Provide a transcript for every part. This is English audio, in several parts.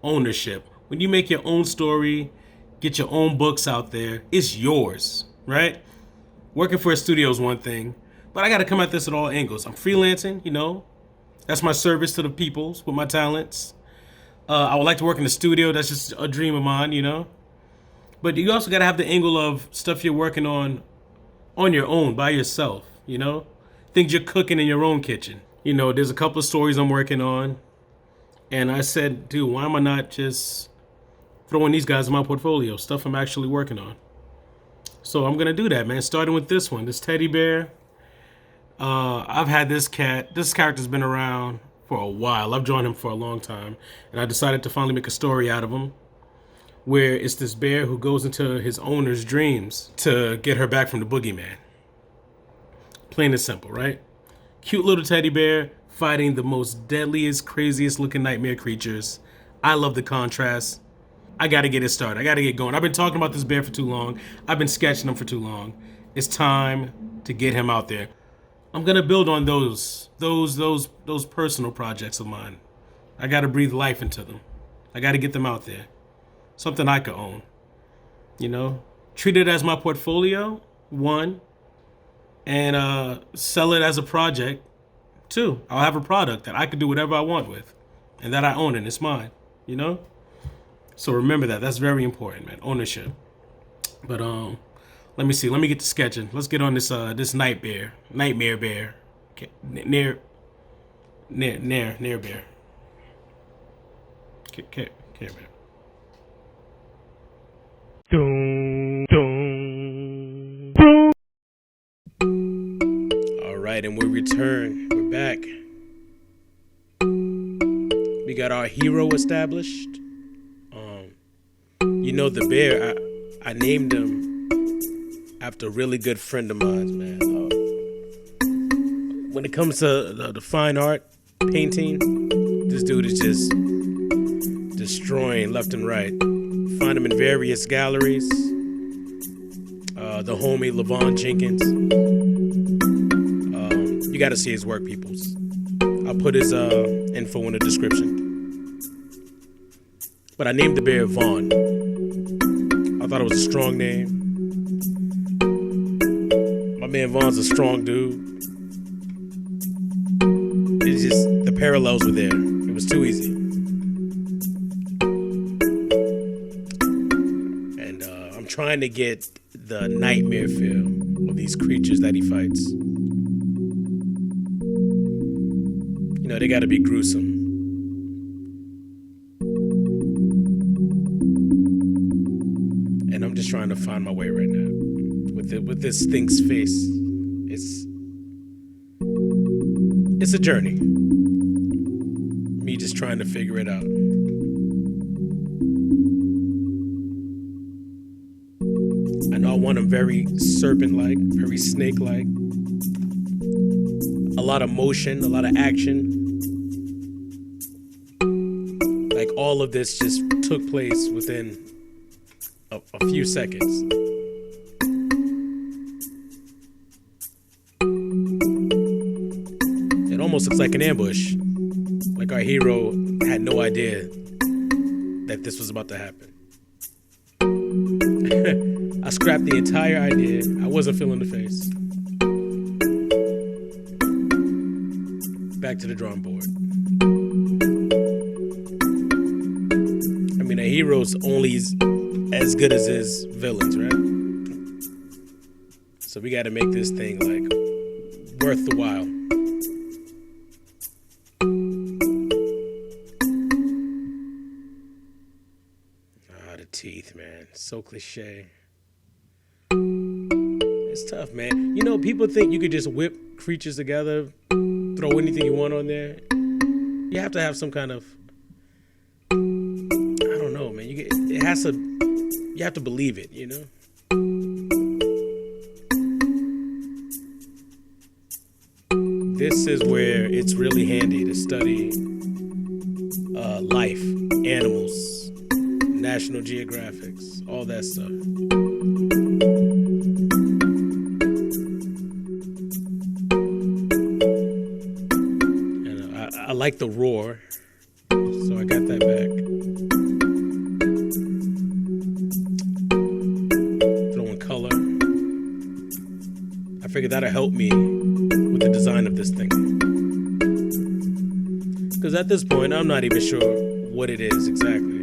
ownership. When you make your own story, get your own books out there, it's yours, right? Working for a studio is one thing, but I got to come at this at all angles. I'm freelancing, That's my service to the peoples with my talents. I would like to work in the studio. That's just a dream of mine. But you also got to have the angle of stuff you're working on your own, by yourself. Things you're cooking in your own kitchen. There's a couple of stories I'm working on. And I said, dude, why am I not just throwing these guys in my portfolio? Stuff I'm actually working on. So I'm going to do that, man. Starting with this one, this teddy bear. I've had this cat. This character's been around for a while. I've drawn him for a long time. And I decided to finally make a story out of him, where it's this bear who goes into his owner's dreams to get her back from the boogeyman. Plain and simple, right? Cute little teddy bear fighting the most deadliest, craziest looking nightmare creatures. I love the contrast. I gotta get it started. I gotta get going. I've been talking about this bear for too long. I've been sketching him for too long. It's time to get him out there. I'm gonna build on those personal projects of mine. I gotta breathe life into them. I gotta get them out there. Something I could own. Treat it as my portfolio, one, and sell it as a project, two. I'll have a product that I could do whatever I want with, and that I own and it's mine. So remember that. That's very important, man. Ownership. But let me see. Let me get to sketching. Let's get on this nightmare bear, near bear, care bear. All right, and we return. We're back. We got our hero established. The bear, I named him after a really good friend of mine, man. When it comes to the fine art, painting, this dude is just destroying left and right. Find him in various galleries. The homie Levon Jenkins. You got to see his work, peoples. I'll put his info in the description. But I named the bear Vaughn. I thought it was a strong name. My man Vaughn's a strong dude. It's just the parallels were there. It was too easy. And I'm trying to get the nightmare feel of these creatures that he fights. They gotta be gruesome. And I'm just trying to find my way right now. With this thing's face. It's a journey. Me just trying to figure it out. I know I want him very serpent-like, very snake-like. A lot of motion, a lot of action. Like all of this just took place within a few seconds. It almost looks like an ambush. Like our hero had no idea that this was about to happen. I scrapped the entire idea. I wasn't feeling the face. Back to the drawing board. I mean, a hero's only as good as his villains, right? So we got to make this thing like worth the while. The teeth, man. So cliche. It's tough, man. People think you could just whip creatures together, throw anything you want on there. You have to have some kind of, I don't know, man. You have to believe it, This is where it's really handy to study life, animals, National Geographics, all that stuff. And I like the roar, so I got that back. figured that'll help me with the design of this thing. Because at this point, I'm not even sure what it is exactly.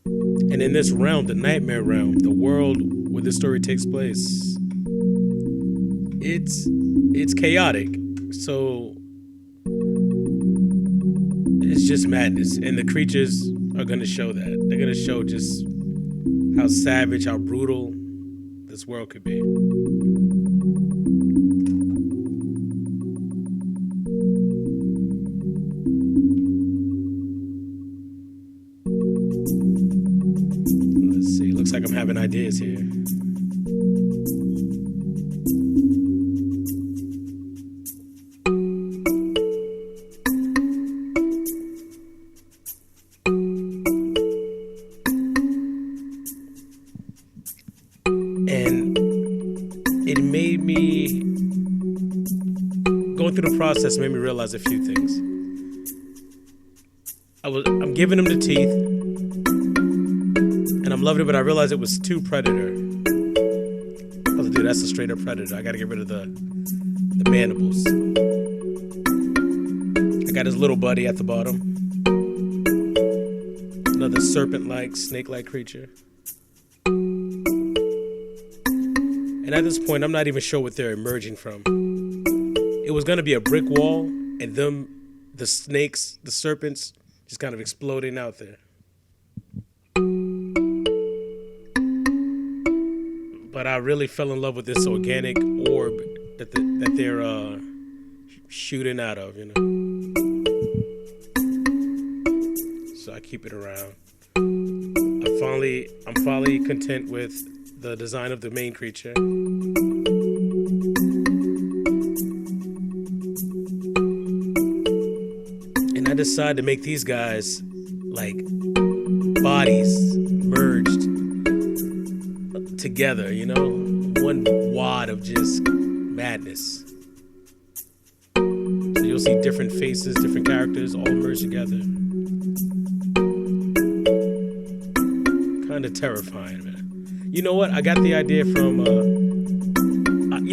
And in this realm, the nightmare realm, the world where this story takes place, it's chaotic. So it's just madness. And the creatures are going to show that. They're going to show just how savage, how brutal this world could be. Let's see. Looks like I'm having ideas here. And it made me, going through the process made me realize a few things. I'm giving him the teeth, and I'm loving it, but I realized it was too predator. I was like, dude, that's a straight up predator. I gotta get rid of the mandibles. I got his little buddy at the bottom. Another serpent-like, snake-like creature. And at this point, I'm not even sure what they're emerging from. It was going to be a brick wall, and them, the snakes, the serpents, just kind of exploding out there. But I really fell in love with this organic orb that they're shooting out of, you know. So I keep it around. I'm finally content with the design of the main creature. And I decided to make these guys like bodies merged together, you know? One wad of just madness. So you'll see different faces, different characters all merged together. Kind of terrifying, man. You know what? I got the idea from,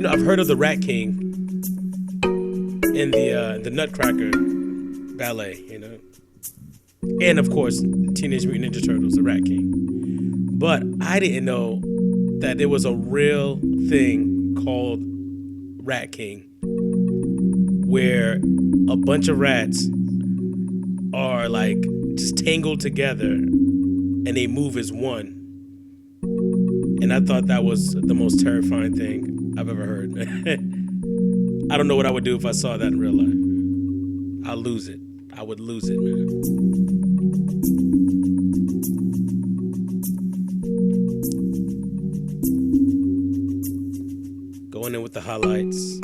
I've heard of the Rat King in the Nutcracker ballet, you know, and of course Teenage Mutant Ninja Turtles, the Rat King. But I didn't know that there was a real thing called Rat King, where a bunch of rats are like just tangled together and they move as one. And I thought that was the most terrifying thing I've ever heard. I don't know what I would do if I saw that in real life. I'll lose it. I would lose it, man. Going in with the highlights.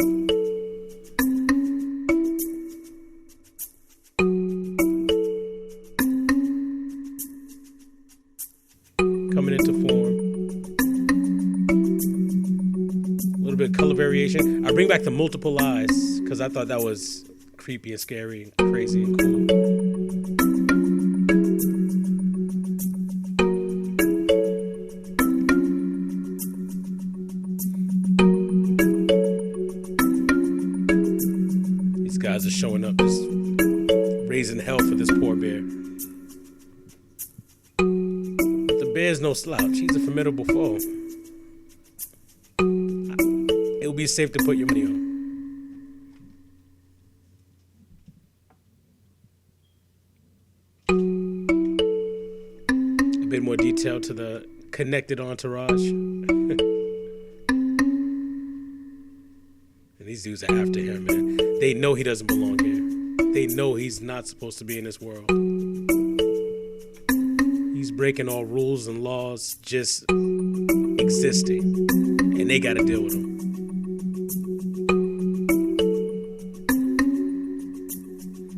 Coming into form. Color variation. I bring back the multiple eyes because I thought that was creepy and scary and crazy and cool. These guys are showing up, just raising hell for this poor bear. But the bear's no slouch. He's a formidable foe. It'll be safe to put your money on. A bit more detail to the connected entourage. And these dudes are after him, man. They know he doesn't belong here. They know he's not supposed to be in this world. He's breaking all rules and laws, just existing. And they gotta deal with him.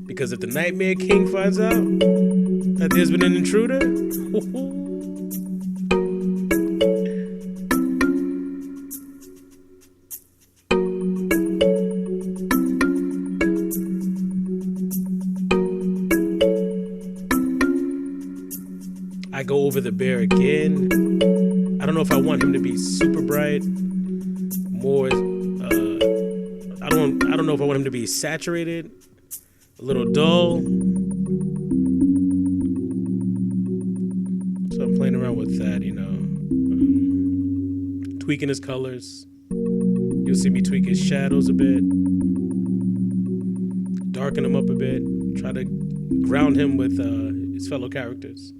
Because if the Nightmare King finds out that there's been an intruder, I go over the bear again. I don't know if I want him to be super bright. more. I don't know if I want him to be saturated, a little dull. So I'm playing around with that, tweaking his colors. You'll see me tweak his shadows a bit, darken him up a bit, try to ground him with his fellow characters.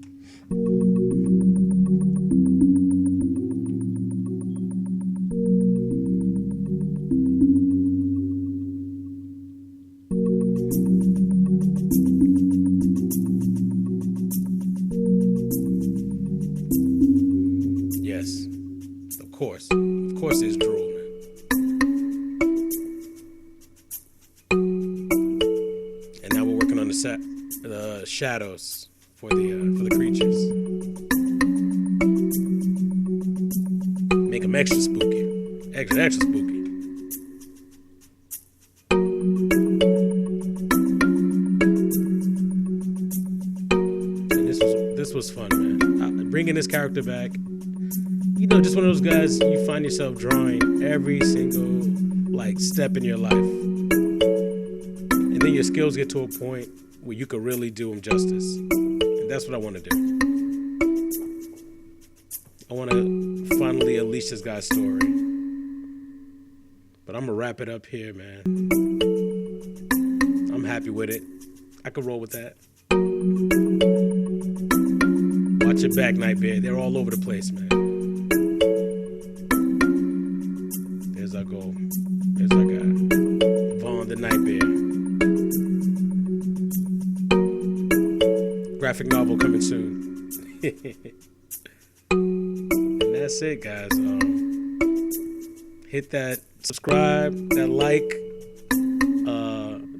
Yes, of course it's drool, man. And now we're working on the shadows for the creatures. Make them extra spooky, extra spooky. And this was fun, man. Bringing this character back. Just one of those guys you find yourself drawing every single step in your life, and then your skills get to a point where you could really do them justice, and that's what I want to do. I want to finally unleash this guy's story, but I'm gonna wrap it up here, man. I'm happy with it. I could roll with that. Watch your back, Nightbear. They're all over the place, man. There's our goal. There's our guy. Vaughn the Nightbear. Graphic novel coming soon. And that's it, guys. Hit that subscribe, that like,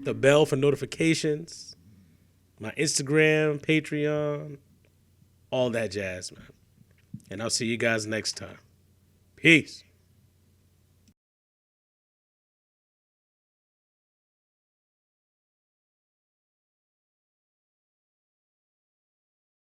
the bell for notifications, my Instagram, Patreon, all that jazz, man. And I'll see you guys next time. Peace.